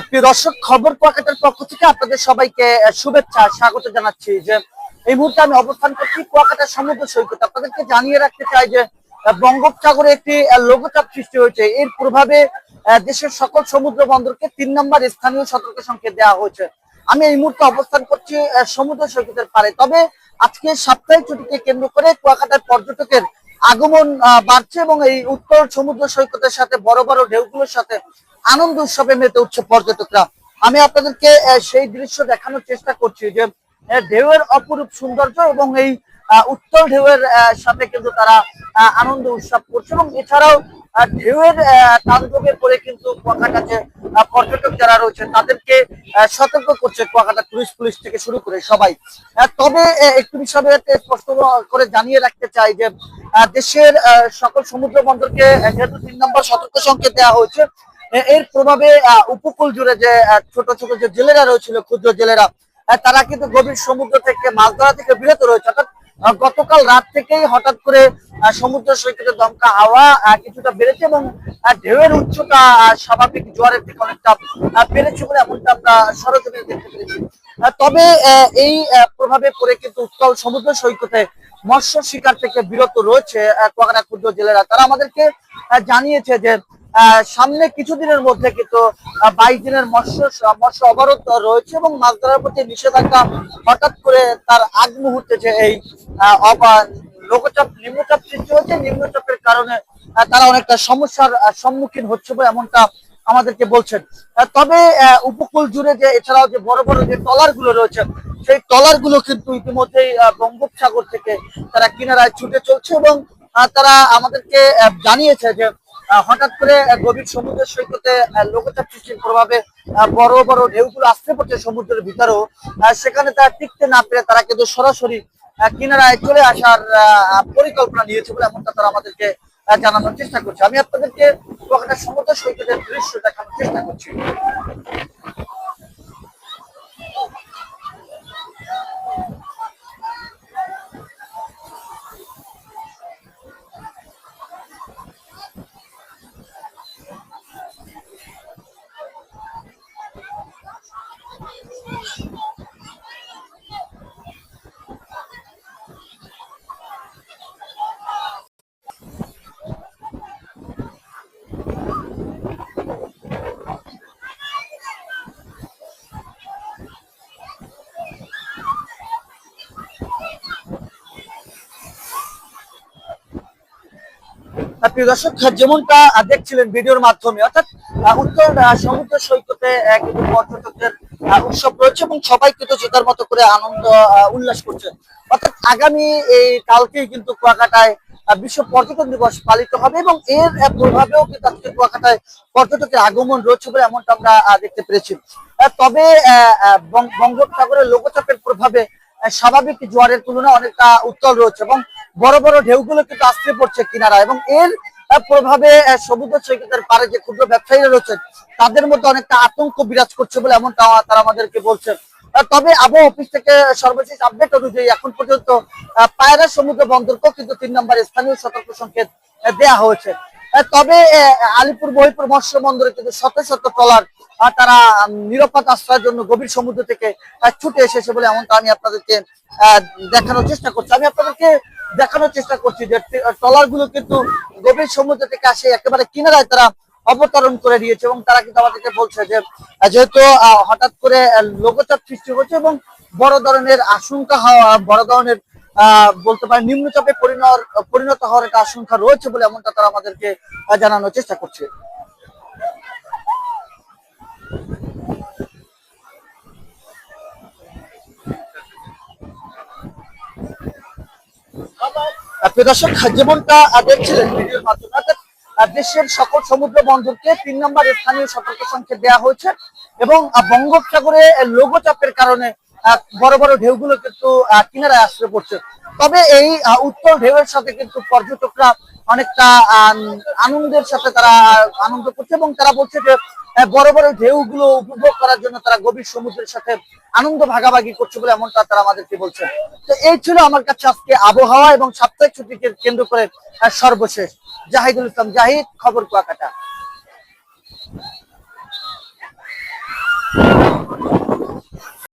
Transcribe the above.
প্রিয় দর্শক, খবর কুয়াকাটার পক্ষ থেকে আপনাদের সবাইকে শুভেচ্ছা স্বাগত জানাচ্ছি। যে এই মুহূর্তে আমি অবস্থান করছি কুয়াকাটা সমুদ্র সৈকত। আপনাদেরকে জানিয়ে রাখতে চাই যে বঙ্গোপসাগরে একটি লঘুচাপ সৃষ্টি হয়েছে। এর প্রভাবে দেশের সকল সমুদ্র বন্দরকে 3 নম্বর স্থানীয় সতর্ক সংকেত দেওয়া হয়েছে। আমি এই মুহূর্তে অবস্থান করছি সমুদ্র সৈকতের পাড়ে। তবে আজকে সাপ্তাহিক ছুটিকে কেন্দ্র করে কুয়াকাটার পর্যটকের আগমন বাড়ছে এবং এই উত্তর সমুদ্র সৈকতের সাথে বড় বড় ঢেউগুলোর সাথে আনন্দ উৎসবে মেতে উঠছে পর্যটকরা। আমি আপনাদেরকে সেই দৃশ্য দেখানোর চেষ্টা করছি যে ঢেউয়ের অপরূপ সৌন্দর্য এবং এই উত্তল ঢেউয়ের সাথে কিন্তু তারা আনন্দ উৎসব করছে। এবং এছাড়াও ঢেউয়ের তাণ্ডবে পড়ে কিন্তু কুয়াকাটা যে পর্যটক যারা রয়েছেন তাদেরকে সতর্ক করছে কুয়াকাটা টুরিস্ট পুলিশ থেকে শুরু করে সবাই। তবে একটু বিষয়ে স্পষ্ট করে জানিয়ে রাখতে চাই যে দেশের সকল সমুদ্র বন্দরকে যেহেতু 3 নম্বর সতর্ক সংকেত দেওয়া হয়েছে, এর প্রভাবে উপকূল জুড়ে যে ছোট ছোট যে জেলেরা রয়েছিল, ক্ষুদ্র জেলেরা, তারা কিন্তু গভীর সমুদ্র থেকে মাছ ধরা থেকে বিরত রয়েছে। অর্থাৎ গতকাল রাত থেকেই হঠাৎ করে সমুদ্র সৈকতের দমকা হাওয়া কিছুটা বেড়েছে এবং ঢেউয়ের উচ্চতা স্বাভাবিক জোয়ারের থেকে অনেকটা বেড়েছে বলে এমনটা আমরা সরজমিনে দেখতে পেরেছি। তবে এই প্রভাবে পড়ে কিন্তু উত্তল সমুদ্র সৈকতে মৎস্য শিকার থেকে বিরত রয়েছে কুয়াকাটা ক্ষুদ্র জেলেরা। তারা আমাদেরকে জানিয়েছে যে সামনে কিছুদিনের মধ্যে কিন্তু 22 দিনের মৎস্য অবরোধ রয়েছে এবং মাছ ধরার প্রতি নিষেধাজ্ঞা হঠাৎ করে তার আগ মুহূর্তে যে এই নিম্নচাপ সৃষ্টি হচ্ছে, নিম্নচাপের কারণে তারা অনেকটা সমস্যার সম্মুখীন হচ্ছে বলে এমনটা আমাদেরকে বলছেন। তবে উপকূল জুড়ে যে এছাড়াও যে বড় বড় যে ট্রলার গুলো রয়েছে, সেই ট্রলার গুলো কিন্তু ইতিমধ্যেই বঙ্গোপসাগর থেকে তারা কিনারায় ছুটে চলছে এবং তারা আমাদেরকে জানিয়েছে যে হঠাৎ করে গভীর সমুদ্র সৈকতে লঘুচাপ সৃষ্টির প্রভাবে বড় বড় ঢেউগুলো আসতে পড়ছে সমুদ্রের ভিতরেও। সেখানে তারা টিকতে না পেরে তারা কিন্তু সরাসরি কিনারায় চলে আসার পরিকল্পনা নিয়েছে বলে এমনটা তারা আমাদেরকে জানানোর চেষ্টা করছে। আমি আপনাদেরকে কুয়াকাটা সমুদ্র সৈকতের দৃশ্য দেখানোর চেষ্টা করছি। প্রিয় দর্শক, যেমনটা দেখছিলেন ভিডিওর মাধ্যমে, অর্থাৎ উত্তর সমুদ্র সৈকতে কিন্তু পর্যটকদের উৎসব রয়েছে এবং সবাই কিন্তু জেতার মতো করে আনন্দ উল্লাস করছে। অর্থাৎ আগামী এই কালকেই কিন্তু কুয়াকাটায় বিশ্ব পর্যটন দিবস পালিত হবে এবং এর প্রভাবেও কিন্তু আজকে কুয়াকাটায় পর্যটকের আগমন রয়েছে বলে এমনটা আমরা দেখতে পেরেছি। তবে বঙ্গোপসাগরের লঘুচাপের প্রভাবে স্বাভাবিক জোয়ারের তুলনায় অনেকটা উত্তল রয়েছে এবং বড় বড় ঢেউগুলো কিন্তু আসতে পড়ছে কিনারা এবং এর প্রভাবে সমুদ্র সৈকতের পারে যে ক্ষুদ্র ব্যবসায়ীরা রয়েছেন তাদের মধ্যে অনেকটা আতঙ্ক বিরাজ করছে বলে এমনটা তারা আমাদেরকে বলছেন। তবে আবহাওয়া অফিস থেকে সর্বশেষ আপডেট অনুযায়ী এখন পর্যন্ত পায়রা সমুদ্র বন্দরকেও কিন্তু 3 নম্বর স্থানীয় সতর্ক সংকেত দেওয়া হয়েছে। তবে আলিপুর মহিপুর মৎস্য বন্দরে কিন্তু শত শত ট্রলার তারা নিরাপদ আশ্রয়ের জন্য গভীর সমুদ্র থেকে ছুটে এসেছে বলে এমনটা আমি আপনাদেরকে দেখানোর চেষ্টা করছি। আমি আপনাদেরকে দেখানোর চেষ্টা করছি যে ট্রলার গুলো কিন্তু গভীর সমুদ্র থেকে আসে একেবারে কিনারায় তারা অবতরণ করে দিয়েছে এবং তারা কিন্তু আমাদেরকে বলছে যে যেহেতু হঠাৎ করে লঘুচাপ সৃষ্টি হচ্ছে এবং বড় ধরনের আশঙ্কা হওয়া, বড় ধরনের বলতে পারেন নিম্নচাপে পরিণত হওয়ার একটা আশঙ্কা রয়েছে বলে এমনটা তারা আমাদেরকে জানানোর চেষ্টা করছে। প্রিয় দর্শক, যেমনটা দেখছিলেন ভিডিওর মাধ্যমে, অর্থাৎ দেশের সকল সমুদ্র বন্দরকে 3 নম্বর স্থানীয় সতর্ক সংকেত দেওয়া হয়েছে এবং বঙ্গোপসাগরে লঘুচাপের কারণে বড় বড় ঢেউগুলো কিন্তু কিনারায় আশ্রয় পড়ছে। তবে এই উত্তর ঢেউয়ের সাথে কিন্তু পর্যটকরা অনেকটা আনন্দের সাথে তারা আনন্দ করছে এবং তারা বলছে যে বড় বড় ঢেউগুলো উপভোগ করার জন্য তারা গভীর সমুদ্রের সাথে আনন্দ ভাগাভাগি করছে বলে এমনটা তারা আমাদেরকে বলছে। তো এই ছিল আমার কাছে আজকে আবহাওয়া এবং সাপ্তাহিক ছুটিকে কেন্দ্র করে সর্বশেষ। জাহিদুল ইসলাম জাহিদ, খবর কুয়াকাটা।